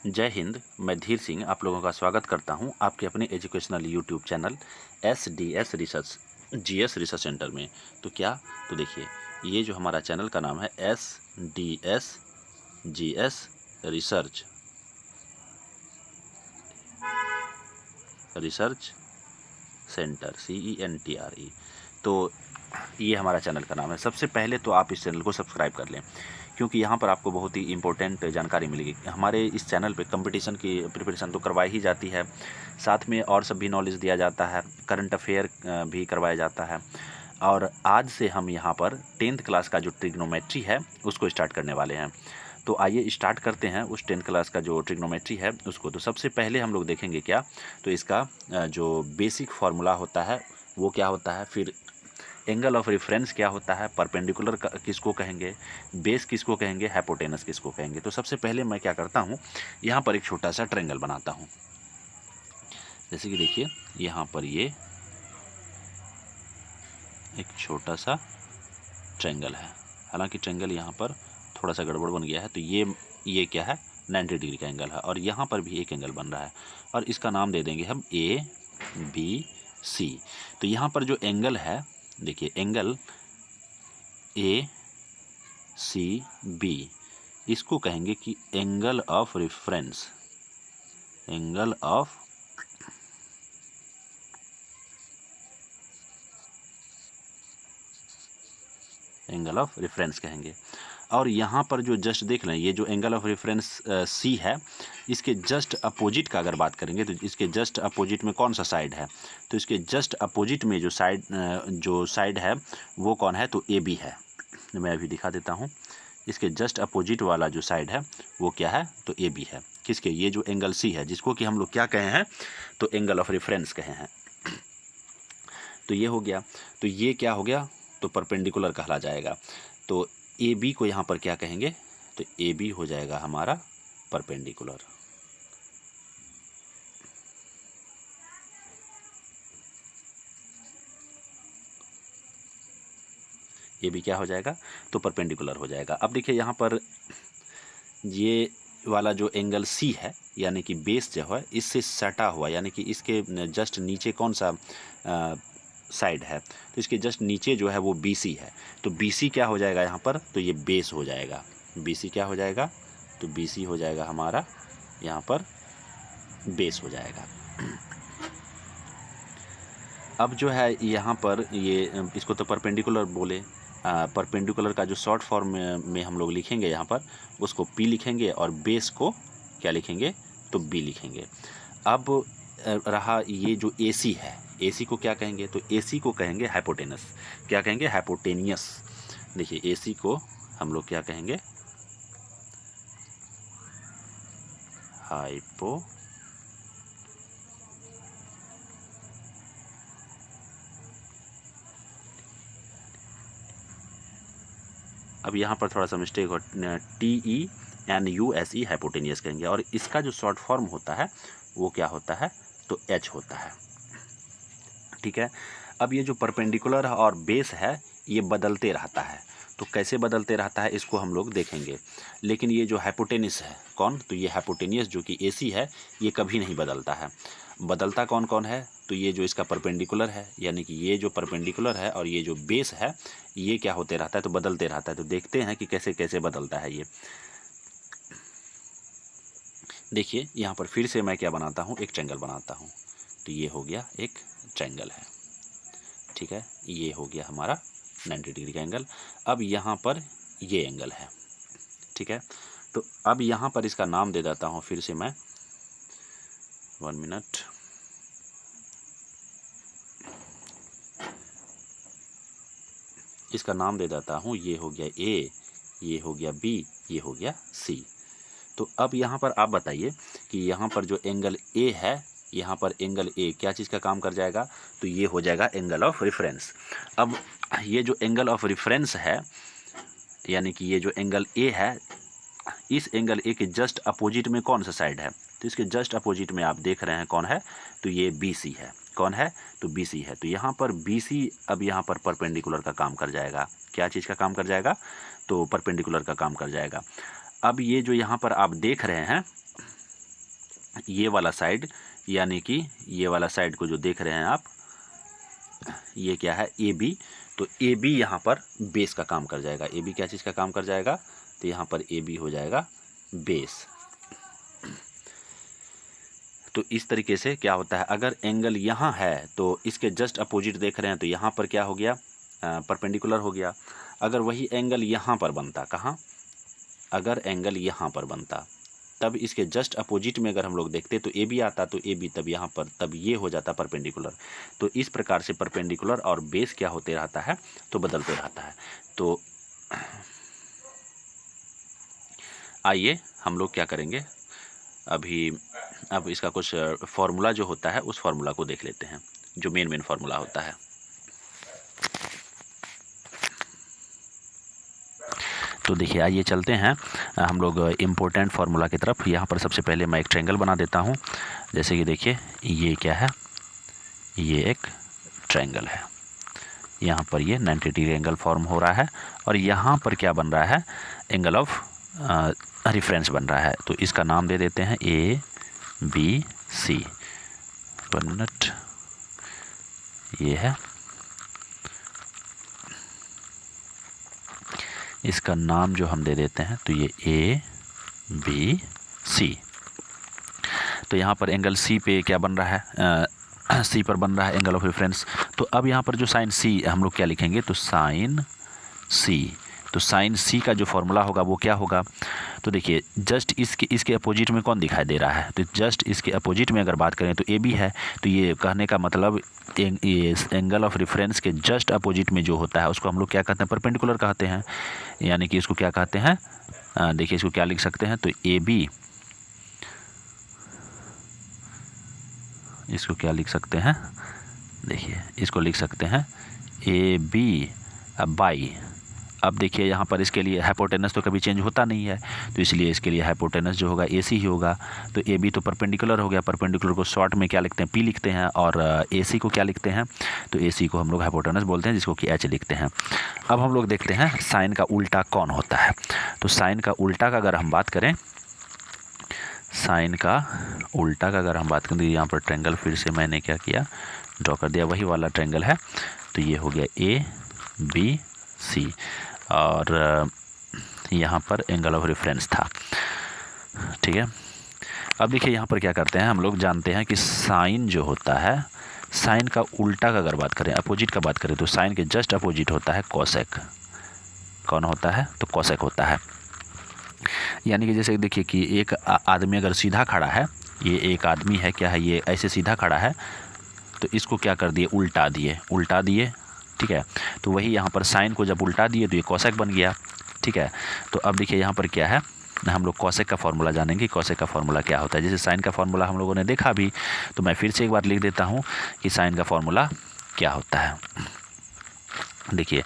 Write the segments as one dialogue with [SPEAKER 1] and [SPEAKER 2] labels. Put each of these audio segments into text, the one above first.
[SPEAKER 1] जय हिंद। मैं धीर सिंह आप लोगों का स्वागत करता हूं आपके अपने educational YouTube channel SDS research GS research centre में। तो देखिए, ये जो हमारा चैनल का नाम है SDS GS research centre CENTRE। तो ये हमारा चैनल का नाम है। सबसे पहले तो आप इस चैनल को सब्सक्राइब कर लें, क्योंकि यहाँ पर आपको बहुत ही इम्पोर्टेंट जानकारी मिलेगी। हमारे इस चैनल पे कंपटीशन की प्रिपरेशन तो करवाई ही जाती है, साथ में और सब भी नॉलेज दिया जाता है, करंट अफेयर भी करवाया जाता है। और आज से हम यहाँ पर 10th क्लास का जो ट्रिग्नोमेट्री है उसको स्टार्ट करने वाले हैं। तो आइए स्टार्ट करते हैं उस 10th क्लास का जो ट्रिग्नोमेट्री है उसको। तो सबसे पहले हम लोग देखेंगे क्या, तो इसका जो बेसिक फार्मूला होता है वो क्या होता है, फिर एंगल ऑफ रेफरेंस क्या होता है, परपेंडिकुलर किसको कहेंगे, बेस किसको कहेंगे, हाइपोटेनस किसको कहेंगे। तो सबसे पहले मैं क्या करता हूँ, यहाँ पर एक छोटा सा ट्रायंगल बनाता हूँ। जैसे कि देखिए यहाँ पर ये एक छोटा सा ट्रायंगल है। हालांकि ट्रायंगल यहाँ पर थोड़ा सा गड़बड़ बन गया है। तो ये क्या है, 90 डिग्री का एंगल है, और यहाँ पर भी एक एंगल बन रहा है, और इसका नाम दे देंगे हम ABC। तो यहाँ पर जो एंगल है, देखिए एंगल ACB, इसको कहेंगे कि angle of reference, angle of reference कहेंगे। और यहाँ पर जो जस्ट देख लें, ये जो एंगल ऑफ रेफरेंस C है, इसके जस्ट अपोजिट का अगर बात करेंगे तो इसके जस्ट अपोजिट में कौन सा साइड है, तो इसके जस्ट अपोजिट में जो साइड है वो कौन है, तो AB है। मैं अभी दिखा देता हूँ। इसके जस्ट अपोजिट वाला जो साइड है वो क्या है, तो AB है। किसके, ये जो एंगल C है, जिसको कि हम लोग क्या कहे हैं, तो एंगल ऑफ रेफरेंस कहे हैं। तो ये हो गया। तो ये क्या हो गया, तो परपेंडिकुलर कहला जाएगा। तो AB को यहाँ पर क्या कहेंगे, तो AB हो जाएगा हमारा परपेंडिकुलर। AB क्या हो जाएगा, तो परपेंडिकुलर हो जाएगा। अब देखिए यहाँ पर ये वाला जो एंगल C है, यानी कि बेस जो है इससे सटा हुआ, यानी कि इसके जस्ट नीचे कौन सा साइड है, तो इसके जस्ट नीचे जो है वो BC है। तो BC क्या हो जाएगा यहाँ पर, तो ये बेस हो जाएगा। BC क्या हो जाएगा, तो BC हो जाएगा हमारा यहाँ पर बेस हो जाएगा। अब जो है यहाँ पर ये इसको तो परपेंडिकुलर बोले, परपेंडिकुलर का जो शॉर्ट फॉर्म में हम लोग लिखेंगे यहाँ पर, उसको P लिखेंगे, और बेस को क्या लिखेंगे, तो B लिखेंगे। अब रहा ये जो AC है, AC को क्या कहेंगे, तो AC को कहेंगे हाइपोटेनस। क्या कहेंगे, हाइपोटेनियस। देखिए AC को हम लोग क्या कहेंगे, हाइपो अब यहाँ पर थोड़ा सा मिस्टेक हो, TENUSE हाइपोटेनियस कहेंगे, और इसका जो शॉर्ट फॉर्म होता है वो क्या होता है, तो H होता है। ठीक है। अब ये जो परपेंडिकुलर और बेस है ये बदलते रहता है। तो कैसे बदलते रहता है इसको हम लोग देखेंगे। लेकिन ये जो हाइपोटेनिस है कौन, तो ये हाइपोटेनियस जो कि AC है ये कभी नहीं बदलता है। बदलता कौन कौन है, तो ये जो इसका परपेंडिकुलर है, यानी कि ये जो परपेंडिकुलर है और ये जो बेस है ये क्या होते रहता है, तो बदलते रहता है। तो देखते हैं कि कैसे कैसे बदलता है ये। देखिए यहाँ पर फिर से मैं क्या बनाता हूँ, एक ट्रायंगल बनाता हूँ। तो ये हो गया एक ट्रायंगल है। ठीक है, ये हो गया हमारा 90 डिग्री का एंगल। अब यहाँ पर ये एंगल है। ठीक है, तो अब यहाँ पर इसका नाम दे देता हूँ फिर से मैं, 1 मिनट। इसका नाम दे देता हूँ, ये हो गया A, ये हो गया B, ये हो गया C। तो अब यहाँ पर आप बताइए कि यहाँ पर जो एंगल A है, यहाँ पर एंगल A क्या चीज़ का काम कर जाएगा, तो ये हो जाएगा एंगल ऑफ रेफरेंस। अब ये जो एंगल ऑफ रेफरेंस है, यानी कि ये जो एंगल A है, इस एंगल A के जस्ट अपोजिट में कौन सा साइड है, तो इसके जस्ट अपोजिट में आप देख रहे हैं कौन है, तो ये BC है। कौन है, तो BC है। तो यहाँ पर BC अब यहाँ पर परपेंडिकुलर का काम कर जाएगा। क्या चीज़ का काम कर जाएगा, तो परपेंडिकुलर का काम कर जाएगा। अब ये जो यहाँ पर आप देख रहे हैं ये वाला साइड, यानी कि ये वाला साइड को जो देख रहे हैं आप, ये क्या है, ए बी। तो ए बी यहाँ पर बेस का काम कर जाएगा। ए बी क्या चीज़ का काम कर जाएगा, तो यहाँ पर ए बी हो जाएगा बेस। तो इस तरीके से क्या होता है, अगर एंगल यहाँ है तो इसके जस्ट अपोजिट देख रहे हैं, तो यहाँ पर क्या हो गया, परपेंडिकुलर हो गया। अगर वही एंगल यहाँ पर बनता, कहाँ, अगर एंगल यहाँ पर बनता, तब इसके जस्ट अपोजिट में अगर हम लोग देखते तो ए बी आता, तो ए बी तब यहाँ पर, तब ये हो जाता परपेंडिकुलर। तो इस प्रकार से परपेंडिकुलर और बेस क्या होते रहता है, तो बदलते रहता है। तो आइए हम लोग क्या करेंगे, अब इसका कुछ फॉर्मूला जो होता है उस फॉर्मूला को देख लेते हैं, जो मेन फॉर्मूला होता है। तो देखिए आइए चलते हैं हम लोग इम्पोर्टेंट फार्मूला की तरफ। यहाँ पर सबसे पहले मैं एक ट्रायंगल बना देता हूँ। जैसे कि देखिए ये क्या है, ये एक ट्रायंगल है। यहाँ पर ये 90 डिग्री एंगल फॉर्म हो रहा है और यहाँ पर क्या बन रहा है, एंगल ऑफ रेफरेंस बन रहा है। तो इसका नाम दे देते हैं ए बी सी। 1 मिनट, ये है, इसका नाम जो हम दे देते हैं तो ये ए बी सी। तो यहाँ पर एंगल सी पे क्या बन रहा है, सी पर बन रहा है एंगल ऑफ रेफरेंस। तो अब यहाँ पर जो साइन सी हम लोग क्या लिखेंगे, तो साइन सी। तो साइन सी का जो फॉर्मूला होगा वो क्या होगा, तो देखिए जस्ट इसके अपोजिट में कौन दिखाई दे रहा है, तो जस्ट इसके अपोजिट में अगर बात करें तो ए बी है। तो ये कहने का मतलब ये एंगल ऑफ रेफरेंस के जस्ट अपोजिट में जो होता है उसको हम लोग क्या कहते हैं, परपेंडिकुलर कहते हैं। यानी कि इसको क्या कहते हैं, देखिए इसको क्या लिख सकते हैं, तो ए बी, इसको क्या लिख सकते हैं, देखिए इसको लिख सकते हैं ए बी बाई। अब देखिए यहाँ पर इसके लिए हाइपोटेनस तो कभी चेंज होता नहीं है, तो इसलिए इसके लिए हाइपोटेनस जो होगा ए सी ही होगा। तो ए बी तो परपेंडिकुलर हो गया, परपेंडिकुलर को शॉर्ट में क्या लिखते हैं, पी लिखते हैं, और ए सी को क्या लिखते हैं, तो ए सी को हम लोग हाइपोटेनस बोलते हैं, जिसको कि एच लिखते हैं। अब हम लोग देखते हैं साइन का उल्टा कौन होता है। तो साइन का उल्टा का अगर हम बात करें, साइन का उल्टा का अगर हम बात करें, तो यहाँ पर ट्रायंगल फिर से मैंने क्या किया, ड्रॉ कर दिया, वही वाला ट्रायंगल है। तो ये हो गया ए बी सी और यहाँ पर एंगल ऑफ रेफरेंस था, ठीक है। अब देखिए यहाँ पर क्या करते हैं, हम लोग जानते हैं कि साइन जो होता है, साइन का उल्टा का अगर बात करें, अपोजिट का बात करें, तो साइन के जस्ट अपोजिट होता है कोसेक। कौन होता है, तो कोसेक होता है। यानी कि जैसे देखिए कि एक आदमी अगर सीधा खड़ा है, ये एक आदमी है, क्या है, ये ऐसे सीधा खड़ा है, तो इसको क्या कर दिए, उल्टा दिए, ठीक है। तो वही यहाँ पर साइन को जब उल्टा दिए तो ये कोसेक बन गया, ठीक है। तो अब देखिए यहाँ पर क्या है, हम लोग कोसेक का फॉर्मूला जानेंगे। कोसेक का फॉर्मूला क्या होता है, जैसे साइन का फॉर्मूला हम लोगों ने देखा भी, तो मैं फिर से एक बार लिख देता हूँ कि साइन का फॉर्मूला क्या होता है। देखिए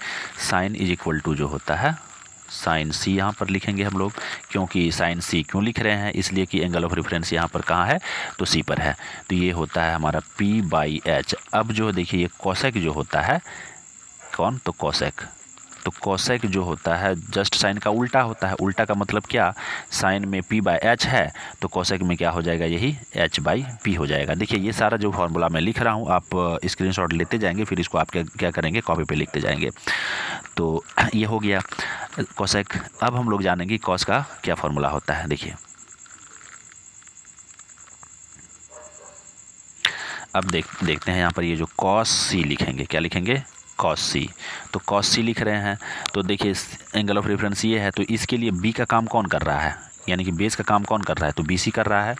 [SPEAKER 1] साइन इज इक्वल टू जो होता है साइन सी, यहाँ पर लिखेंगे हम लोग, क्योंकि साइन सी क्यों लिख रहे हैं, इसलिए कि एंगल ऑफ रेफरेंस यहाँ पर कहाँ है, तो सी पर है। तो ये होता है हमारा पी बाई एच। अब जो देखिए ये कोसेक जो होता है, कौन, तो कोसेक। तो कोसेक जो होता है जस्ट साइन का उल्टा होता है। उल्टा का मतलब क्या, साइन में पी बाई एच है, तो कोसेक में क्या हो जाएगा, यही एच बाई पी हो जाएगा। देखिए ये सारा जो फॉर्मूला मैं लिख रहा हूँ, आप स्क्रीनशॉट लेते जाएंगे, फिर इसको आप क्या करेंगे, कॉपी पे लिखते जाएंगे। तो ये हो गया कोसेक। अब हम लोग जानेंगे कॉस का क्या फॉर्मूला होता है। देखिए अब देखते हैं यहाँ पर ये जो कॉस सी लिखेंगे, क्या लिखेंगे, कॉस सी। तो कॉस सी लिख रहे हैं, तो देखिए एंगल ऑफ रेफरेंस ये है, तो इसके लिए बी का काम कौन कर रहा है, यानी कि बेस का काम कौन कर रहा है, तो बी सी कर रहा है।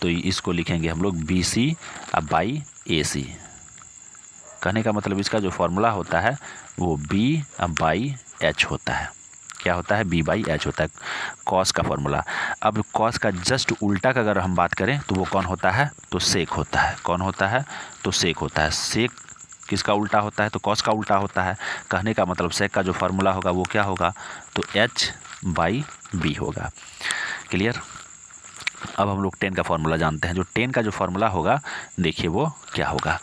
[SPEAKER 1] तो इसको लिखेंगे हम लोग बी सी अब बाई ए सी। कहने का मतलब इसका जो फॉर्मूला होता है वो बी अब बाई एच होता है। क्या होता है, बी बाई एच होता है कॉस का फॉर्मूला। अब कॉस का जस्ट उल्टा का अगर हम बात करें तो वो कौन होता है, तो सेक होता है। कौन होता है, तो सेक होता है। सेक किसका उल्टा होता है, तो कॉस का उल्टा होता है। कहने का मतलब सेक का जो फार्मूला होगा वो क्या होगा, तो एच बाई बी होगा। क्लियर। अब हम लोग टेन का फार्मूला जानते हैं। जो टेन का जो फार्मूला होगा, देखिए वो क्या होगा,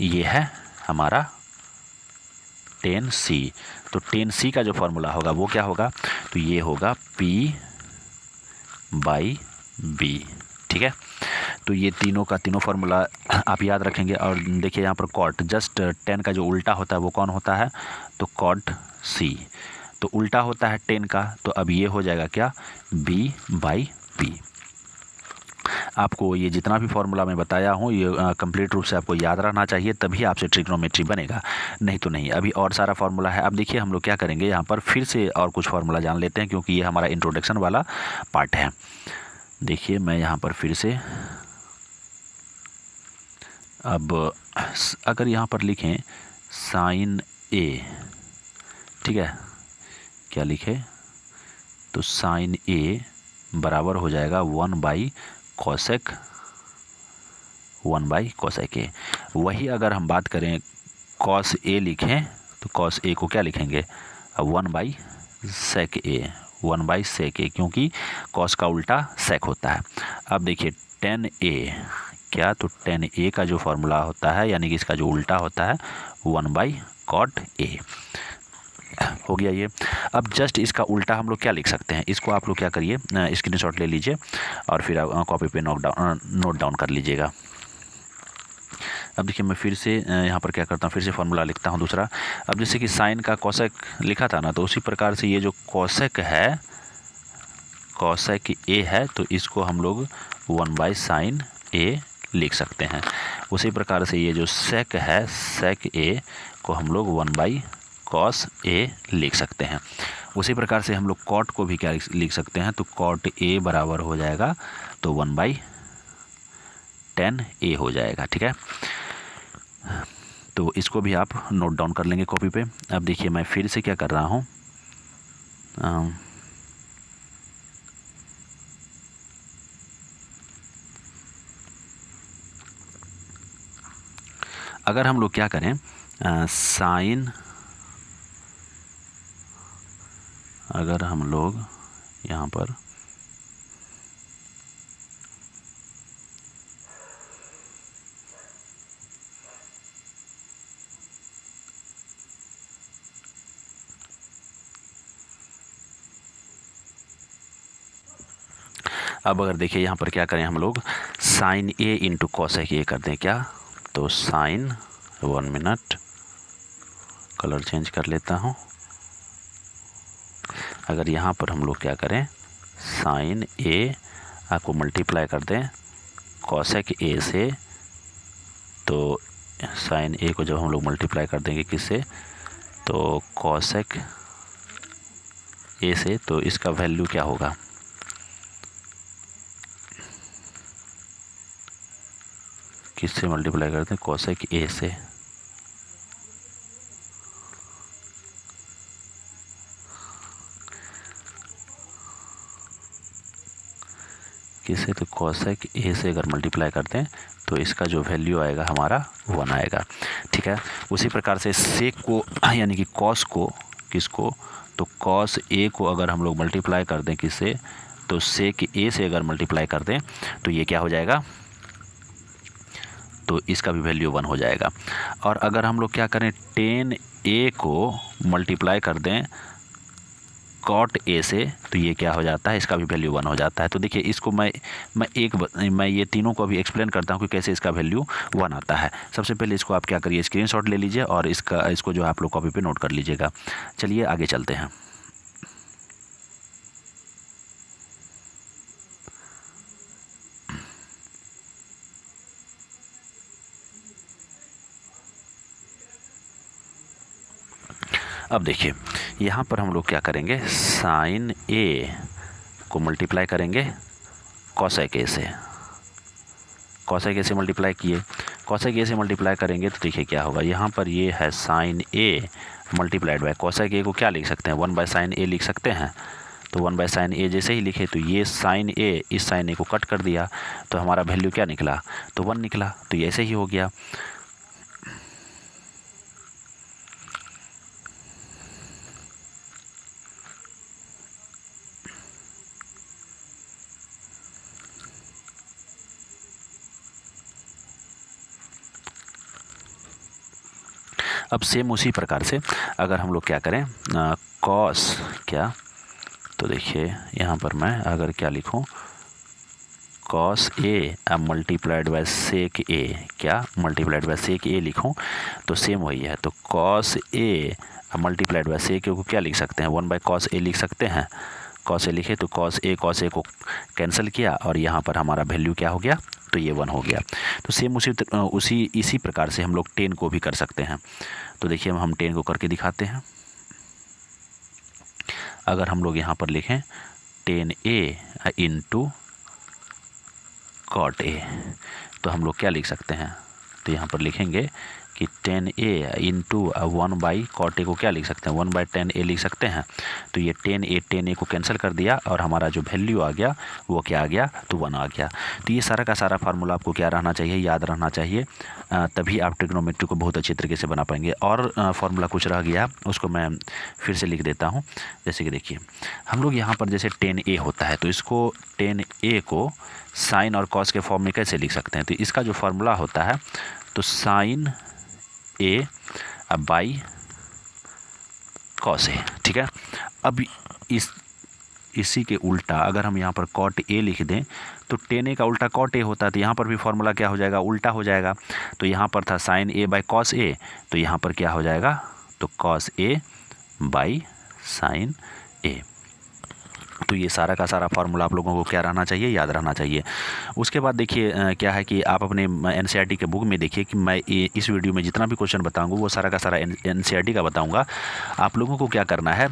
[SPEAKER 1] ये है हमारा टेन सी। तो टेन सी का जो फार्मूला होगा वो क्या होगा, तो ये होगा पी बाई बी, ठीक है। तो तो ये तीनों का तीनों फार्मूला आप याद रखेंगे। और देखिए यहाँ पर कॉट, जस्ट 10 का जो उल्टा होता है वो कौन होता है, तो कॉट सी। तो उल्टा होता है 10 का, तो अब ये हो जाएगा क्या, b/p। आपको ये जितना भी फार्मूला मैं बताया हूँ ये कंप्लीट रूप से आपको याद रहना चाहिए, तभी आपसे ट्रिग्नोमेट्री बनेगा, नहीं तो नहीं। अभी और सारा फार्मूला है। अब देखिए हम लोग क्या करेंगे, यहाँ पर फिर से और कुछ फार्मूला जान लेते हैं, क्योंकि ये हमारा इंट्रोडक्शन वाला पार्ट है। देखिए मैं यहाँ पर फिर से, अब अगर यहाँ पर लिखें साइन ए, ठीक है, क्या लिखे, तो साइन ए बराबर हो जाएगा 1/कोसेक ए। वही अगर हम बात करें कॉस ए लिखें, तो कॉस ए को क्या लिखेंगे, 1/सेक ए, क्योंकि कॉस का उल्टा सेक होता है। अब देखिए tan a क्या, तो tan a का जो फार्मूला होता है, यानी कि इसका जो उल्टा होता है 1/cot a हो गया ये। अब जस्ट इसका उल्टा हम लोग क्या लिख सकते हैं, इसको आप लोग क्या करिए, स्क्रीनशॉट ले लीजिए और फिर आप कॉपी पे नोट डाउन कर लीजिएगा। अब देखिए मैं फिर से यहाँ पर क्या करता हूँ, फिर से फार्मूला लिखता हूँ दूसरा। अब जैसे कि साइन का कोसेक लिखा था ना, तो उसी प्रकार से ये जो कोसेक है, कोसेक ए है, तो इसको हम लोग 1/sin a लिख सकते हैं। उसी प्रकार से ये जो सेक है, सेक ए को हम लोग 1/cos a लिख सकते हैं। उसी प्रकार से हम लोग कॉट को भी क्या लिख सकते हैं, तो कॉट ए बराबर हो जाएगा तो 1/tan a हो जाएगा, ठीक है। तो इसको भी आप नोट डाउन कर लेंगे कॉपी पे। अब देखिए मैं फिर से क्या कर रहा हूँ, अगर हम लोग क्या करें, साइन, अगर हम लोग यहाँ पर अब अगर देखिए यहाँ पर क्या करें, हम लोग sine A into cosec A कर दें क्या, तो साइन, 1 मिनट कलर चेंज कर लेता हूँ। अगर यहाँ पर हम लोग क्या करें, साइन ए आपको मल्टीप्लाई कर दें कॉसेक ए से, तो साइन ए को जब हम लोग मल्टीप्लाई कर देंगे किससे, तो कॉसेक ए से, तो इसका वैल्यू क्या होगा, किससे मल्टीप्लाई करते हैं, कोसेक ए से, किससे, तो कोसेक ए से अगर मल्टीप्लाई करते हैं तो इसका जो वैल्यू आएगा हमारा 1 आएगा, ठीक है। उसी प्रकार से सेक को, यानी कि कॉस को, किसको, तो कॉस ए को अगर हम लोग मल्टीप्लाई कर दें किससे, तो सेक ए से अगर मल्टीप्लाई कर दें तो ये क्या हो जाएगा, तो इसका भी वैल्यू 1 हो जाएगा। और अगर हम लोग क्या करें, tan a को मल्टीप्लाई कर दें cot a से, तो ये क्या हो जाता है, इसका भी वैल्यू 1 हो जाता है। तो देखिए इसको मैं ये तीनों को अभी एक्सप्लेन करता हूँ कि कैसे इसका वैल्यू 1 आता है। सबसे पहले इसको आप क्या करिए, स्क्रीनशॉट ले लीजिए और इसको जो आप लोग कॉपी पे नोट कर लीजिएगा। चलिए आगे चलते हैं। अब देखिए यहाँ पर हम लोग क्या करेंगे, साइन ए को मल्टीप्लाई करेंगे कॉसेक ए से, कॉसेक ए से मल्टीप्लाई किए, कॉसेक ए से मल्टीप्लाई करेंगे तो देखिए क्या होगा, यहाँ पर ये है sine A multiplied by cosec A को क्या लिख सकते हैं, 1/sin a लिख सकते हैं। तो 1/sin a जैसे ही लिखे तो ये साइन ए इस साइन ए को कट कर दिया, तो हमारा वैल्यू क्या निकला, तो 1 निकला। तो ये ऐसे ही हो गया। अब सेम उसी प्रकार से अगर हम लोग क्या करें, कॉस क्या, तो देखिए यहाँ पर मैं अगर क्या लिखूँ, cos A multiplied by sec A, क्या मल्टीप्लाइड बाय सेक ए लिखूं तो सेम वही है। तो cos A multiplied by sec A को क्या लिख सकते हैं, 1 बाय कॉस ए लिख सकते हैं। कॉस ए लिखे तो कॉस ए को कैंसिल किया और यहाँ पर हमारा वैल्यू क्या हो गया, तो ये 1 हो गया। तो सेम इसी प्रकार से हम लोग 10 को भी कर सकते हैं। तो देखिए हम 10 को करके दिखाते हैं। अगर हम लोग यहाँ पर लिखें 10a इंटू कॉट ए, तो हम लोग क्या लिख सकते हैं, तो यहाँ पर लिखेंगे कि 10a into 1 by cot A को क्या लिख सकते हैं, 1 बाई 10a लिख सकते हैं। तो ये 10a को कैंसिल कर दिया और हमारा जो वैल्यू आ गया वो क्या आ गया, तो 1 आ गया। तो ये सारा का सारा फार्मूला आपको क्या रहना चाहिए, याद रहना चाहिए, तभी आप ट्रिग्नोमेट्री को बहुत अच्छे तरीके से बना पाएंगे। और फार्मूला कुछ रह गया उसको मैं फिर से लिख देता हूँ। जैसे कि देखिए हम लोग यहाँ पर जैसे 10a होता है तो इसको 10a को साइन और कॉस के फॉर्म में कैसे लिख सकते हैं, तो इसका जो फार्मूला होता है तो sign A by cos A, ठीक है। अब इसी के उल्टा अगर हम यहाँ पर कॉट ए लिख दें तो 10a का उल्टा कॉट ए होता है, तो यहाँ पर भी फॉर्मूला क्या हो जाएगा, उल्टा हो जाएगा। तो यहाँ पर था sign A by cos A, तो यहाँ पर क्या हो जाएगा, तो कॉस ए बाई साइन ए। तो ये सारा का सारा फार्मूला आप लोगों को क्या रहना चाहिए, याद रहना चाहिए। उसके बाद देखिए क्या है कि आप अपने एनसीईआरटी के बुक में देखिए कि मैं इस वीडियो में जितना भी क्वेश्चन बताऊंगा वो सारा का सारा एनसीईआरटी का बताऊंगा। आप लोगों को क्या करना है,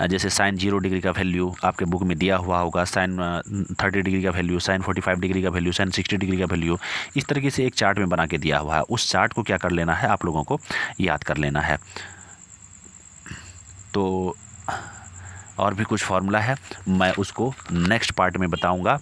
[SPEAKER 1] जैसे साइन 0 डिग्री का वैल्यू आपके बुक में दिया हुआ होगा, साइन 30 डिग्री का वैल्यू, साइन 45 डिग्री का वैल्यू, साइन 60 डिग्री का वैल्यू, इस तरीके से एक चार्ट में बना के दिया हुआ है। उस चार्ट को क्या कर लेना है, आप लोगों को याद कर लेना है। तो और भी कुछ फार्मूला है, मैं उसको नेक्स्ट पार्ट में बताऊंगा।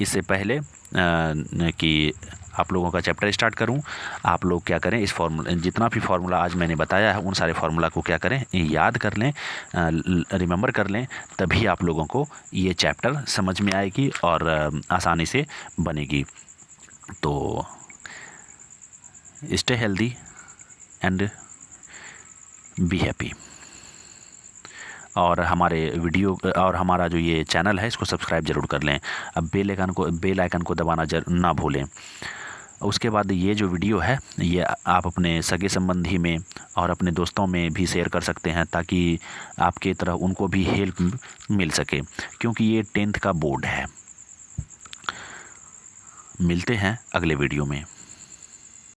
[SPEAKER 1] इससे पहले कि आप लोगों का चैप्टर स्टार्ट करूं, आप लोग क्या करें, इस फार्मूला जितना भी फार्मूला आज मैंने बताया है उन सारे फार्मूला को क्या करें, याद कर लें, रिमेंबर कर लें, तभी आप लोगों को ये चैप्टर समझ में आएगी और आसानी से बनेगी। तो stay healthy and be happy. और हमारे वीडियो और हमारा जो ये चैनल है इसको सब्सक्राइब जरूर कर लें। अब बेल आइकन को दबाना ना भूलें। उसके बाद ये जो वीडियो है ये आप अपने सगे संबंधी में और अपने दोस्तों में भी शेयर कर सकते हैं, ताकि आपके तरह उनको भी हेल्प मिल सके, क्योंकि ये 10th का बोर्ड है। मिलते हैं अगले वीडियो में।